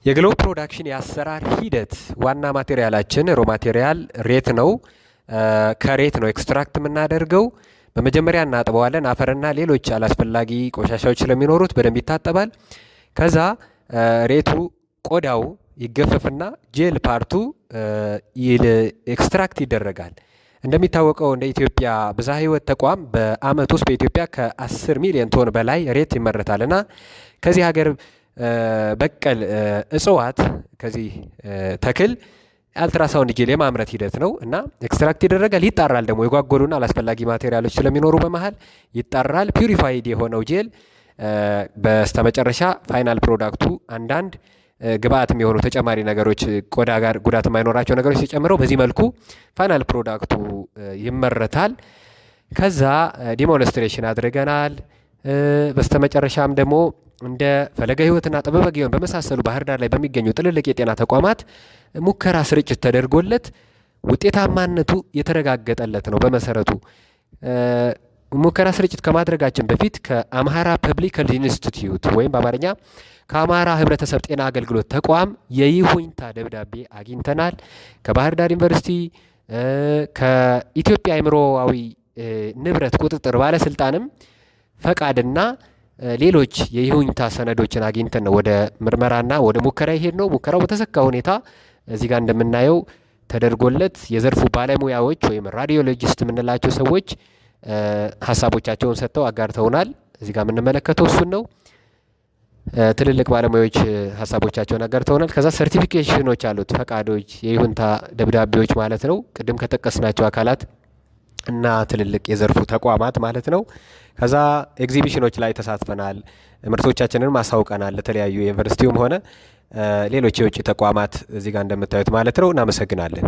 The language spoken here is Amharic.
የግሎብ ፕሮዳክሽን የአሰራር ሂደት ዋና ማቴሪያላችን ሮ ማቴሪያል ሬት ነው። ከሬት ነው ኤክስትራክት የምናደርገው። በመጀመሪያ እናጥበዋለን። አፈርና ሌሎች አላስፈላጊ ቆሻሻዎች ስለሚኖሩት በደንብ ይታጠባል። ከዛ ሬቱ ቆዳው ይገፈፍና ጄል ፓርቱ ኤክስትራክት ይደረጋል። እንደሚታወቀው እንደ ኢትዮጵያ ብዝሃ ሕይወት ተቋም በአመት ውስጥ በኢትዮጵያ ከ10 ሚሊዮን ቶን በላይ ሬት ይመረታልና ከዚህ ሀገር በቀል እጽዋት ከዚህ ተክል አልትራሳውንድ ጄል የማምረት ሂደት ነው እና ኤክስትራክት ይደረጋል። ይጣራል ደግሞ የጓጎሉና አላስፈላጊ ማቴሪያሎች ስለሚኖሩ በመሃል ይጣራል። ፒውሪፋይድ የሆነው ጄል በስተመጨረሻ ፋይናል ፕሮዳክቱ አንዳንድ ግብአት የሚሆኑ ተጨማሪ ነገሮች ቆዳ ጋር ጉዳት የማይኖራቸው ነገሮች ተጨምረው በዚህ መልኩ ፋይናል ፕሮዳክቱ ይመረታል። ከዛ ዲሞንስትሬሽን አድርገናል። በስተመጨረሻም ደግሞ እንደ ፈለገ ሕይወትና ጥበበ ግዮን በመሳሰሉ ባህር ዳር ላይ በሚገኙ ትልልቅ የጤና ተቋማት ሙከራ ስርጭት ተደርጎለት ውጤታማነቱ የተረጋገጠለት ነው። በመሰረቱ ሙከራ ስርጭት ከማድረጋችን በፊት ከአምሃራ ፐብሊክ ሄልዝ ኢንስቲትዩት ወይም በአማርኛ ከአማራ ህብረተሰብ ጤና አገልግሎት ተቋም የይሁንታ ደብዳቤ አግኝተናል። ከባህር ዳር ዩኒቨርሲቲ ከኢትዮጵያ አእምሮአዊ ንብረት ቁጥጥር ባለስልጣንም ፈቃድና ሌሎች የይሁንታ ሰነዶችን አግኝተን ነው ወደ ምርመራና ወደ ሙከራ ይሄድ ነው። ሙከራው በተሰካ ሁኔታ እዚህ ጋር እንደምናየው ተደርጎለት የዘርፉ ባለሙያዎች ወይም ራዲዮሎጂስት የምንላቸው ሰዎች ሀሳቦቻቸውን ሰጥተው አጋርተውናል። እዚህ ጋር የምንመለከተው እሱን ነው። ትልልቅ ባለሙያዎች ሀሳቦቻቸውን አጋርተውናል። ከዛ ሰርቲፊኬሽኖች አሉት፣ ፈቃዶች፣ የይሁንታ ደብዳቤዎች ማለት ነው። ቅድም ከጠቀስናቸው አካላት እና ትልልቅ የዘርፉ ተቋማት ማለት ነው። ከዛ ኤግዚቢሽኖች ላይ ተሳትፈናል። ምርቶቻችንን ማሳውቀናል ለተለያዩ የዩኒቨርሲቲውም ሆነ ሌሎች የውጭ ተቋማት እዚህ ጋር እንደምታዩት ማለት ነው። እናመሰግናለን።